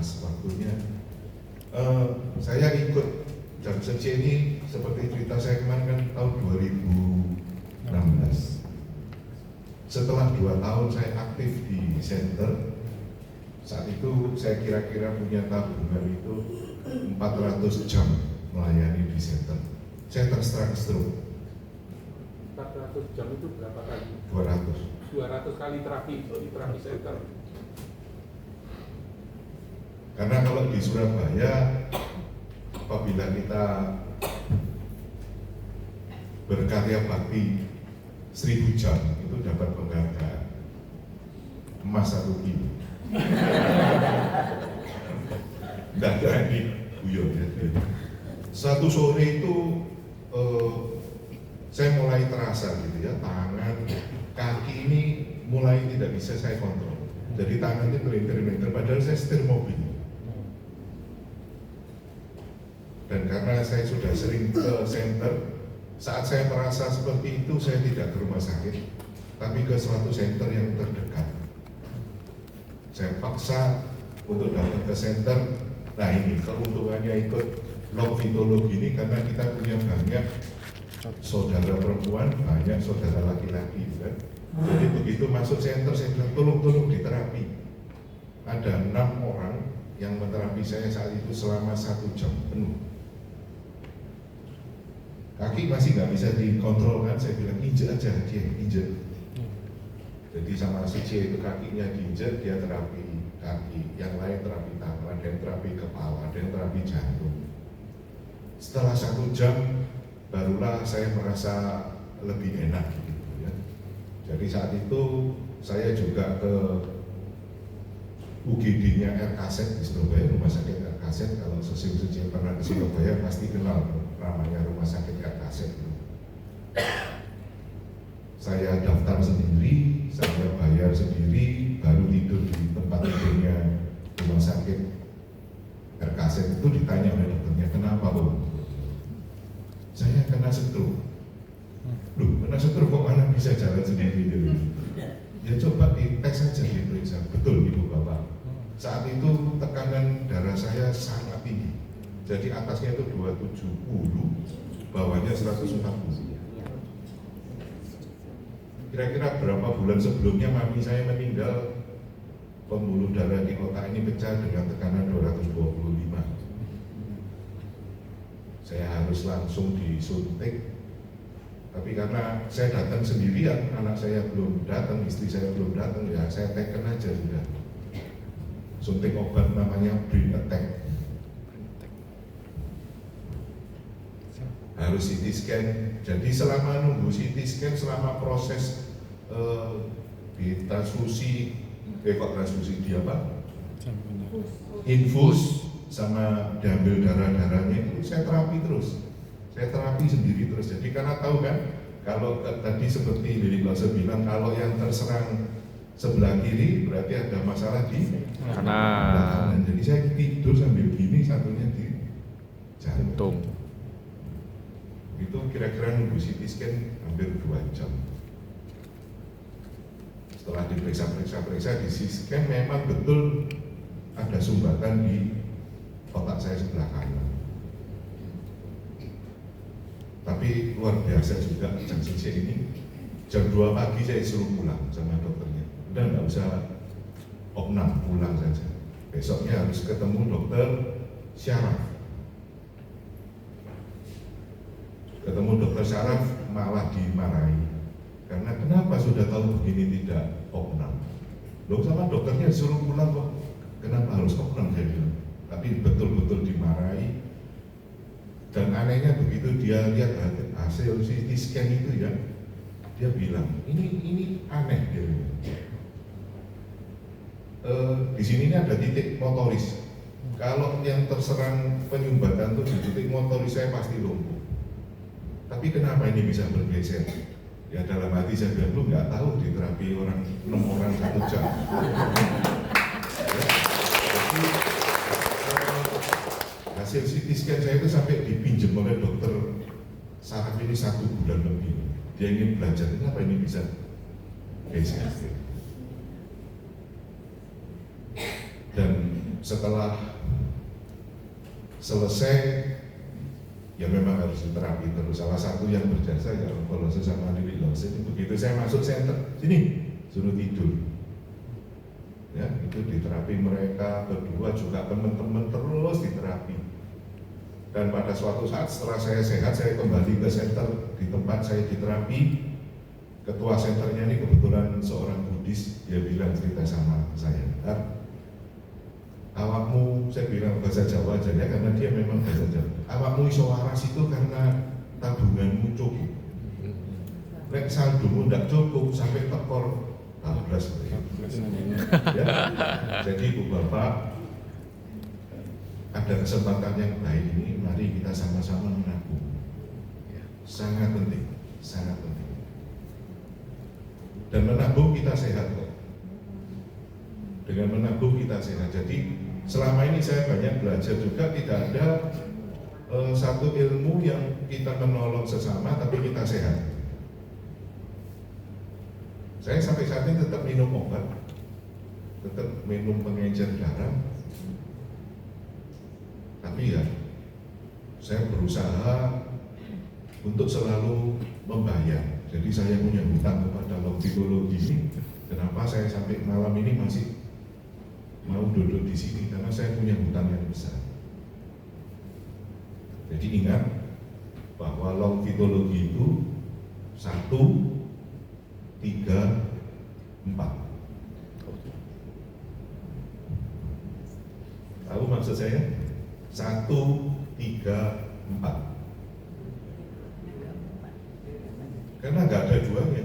atas waktunya. Saya ikut Johnson C ini seperti cerita saya kemarin kan tahun 2016. Setelah 2 tahun saya aktif di center, saat itu saya kira-kira punya tabungan itu 400 jam melayani di center. Saya terstruck stroke. 400 jam itu berapa kali? 200 kali terapi di terapi center. Karena kalau di Surabaya apabila kita berkarya bakti 1000 jam itu dapat penghargaan emas 1 kilo. Tidak berani guyon ya. Satu sore itu saya mulai terasa gitu ya, tangan, kaki ini mulai tidak bisa saya kontrol. Jadi tangan itu melintir-melintir, padahal saya setir mobil. Dan karena saya sudah sering ke center, saat saya merasa seperti itu, saya tidak ke rumah sakit, tapi ke suatu center yang terdekat. Saya paksa untuk datang ke center. Nah ini keuntungannya ikut Longfitologi ini karena kita punya banyak saudara perempuan, banyak saudara laki-laki kan. Jadi begitu masuk center, saya bilang tolong diterapi. Ada 6 orang yang menterapi saya saat itu selama 1 jam penuh. Kaki masih nggak bisa dikontrol kan, saya bilang injek aja dia, injek. Jadi sama si C itu kakinya diinjek, dia terapi kaki, yang lain terapi tangan, ada yang terapi kepala, ada yang terapi jantung. Setelah 1 jam, barulah saya merasa lebih enak gitu ya. Jadi saat itu saya juga ke UGD-nya RKZ di Surabaya, Rumah Sakit RKZ. Kalau sesuai pernah ke Surabaya pasti kenal namanya Rumah Sakit RKZ. Saya daftar sendiri, saya bayar sendiri, baru tidur di tempat tidurnya Rumah Sakit RKZ. Itu ditanya oleh dokternya, kenapa Om? Saya kena stroke. Loh, kena stroke kok mana bisa jalan sendiri gitu. Ya coba dites saja, diperiksa. Betul Ibu Bapak. Saat itu tekanan darah saya sangat tinggi. Jadi atasnya itu 270, bawahnya 140. Kira-kira berapa bulan sebelumnya mami saya meninggal, pembuluh darah di otak ini pecah dengan tekanan 225. Saya harus langsung disuntik. Tapi karena saya datang sendirian, anak saya belum datang, istri saya belum datang, ya saya teken aja sudah. Suntik obat namanya brain attack. Harus CT scan. Jadi selama nunggu CT scan, selama proses ditransfusi, transfusi dia apa? Infus sama diambil darahnya itu saya terapi terus. Saya terapi sendiri terus. Jadi karena tahu kan, kalau tadi seperti Lili Klose bilang, kalau yang terserang sebelah kiri berarti ada masalah di kanan. Jadi saya tidur sambil gini, satunya di jantung. Itu kira-kira nunggu CT scan hampir 2 jam. Setelah diperiksa di CT scan memang betul ada sumbatan di otak saya sebelah kanan. Tapi luar biasa juga Johnson C ini. Jam 2 pagi saya suruh pulang sama dokternya. Udah nggak usah opnam, pulang saja. Besoknya harus ketemu dokter syaraf. Ketemu dokter syaraf malah dimarahi. Karena kenapa sudah tahu begini tidak opnam? Loh sama dokternya suruh pulang kok. Kenapa harus opnam saya bilang. Tapi betul-betul dimarahi. Dan anehnya begitu dia lihat hasil CT scan itu ya, dia bilang ini aneh dia bilang. Di sini ini ada titik motoris. Kalau yang terserang penyumbatan itu di titik motoris saya pasti lumpuh. Tapi kenapa ini bisa bergeser? Ya dalam hati saya bilang, lu nggak tahu di terapi orang 6 orang 1 jam. Hasil CT scan saya itu sampai dipinjam oleh dokter saraf ini 1 bulan lebih. Dia ingin belajar, kenapa ini bisa geser. Dan setelah selesai ya memang harus diterapi terus. Salah satu yang berjasa ya onkologi sama Lili Lawson. Begitu saya masuk center, sini suruh tidur. Ya, itu diterapi mereka berdua juga teman-teman terus diterapi. Dan pada suatu saat setelah saya sehat, saya kembali ke center di tempat saya diterapi. Ketua senternya ini kebetulan seorang Buddhis, dia bilang cerita sama saya, awakmu, saya bilang bahasa Jawa aja ya, karena dia memang bahasa Jawa. Awakmu iso waras itu karena tabunganmu cukup. Nek saldomu ndak cukup sampai tekor 14 ya. Jadi Ibu Bapak, ada kesempatan yang baik ini, mari kita sama-sama menabung. Sangat penting, sangat penting. Dan menabung kita sehat kok. Dengan menabung kita sehat. Jadi selama ini saya banyak belajar juga, tidak ada satu ilmu yang kita menolong sesama tapi kita sehat. Saya sampai saat ini tetap minum obat, tetap minum pengencer darah, tapi ya saya berusaha untuk selalu membayar. Jadi saya punya hutang kepada Longitologi ini. Kenapa saya sampai malam ini masih mau duduk di sini? Karena saya punya hutang yang besar. Jadi ingat bahwa Longitologi itu 1, 3, 4. Tahu maksud saya? 1, 3, 4. Karena nggak ada duanya. Ya.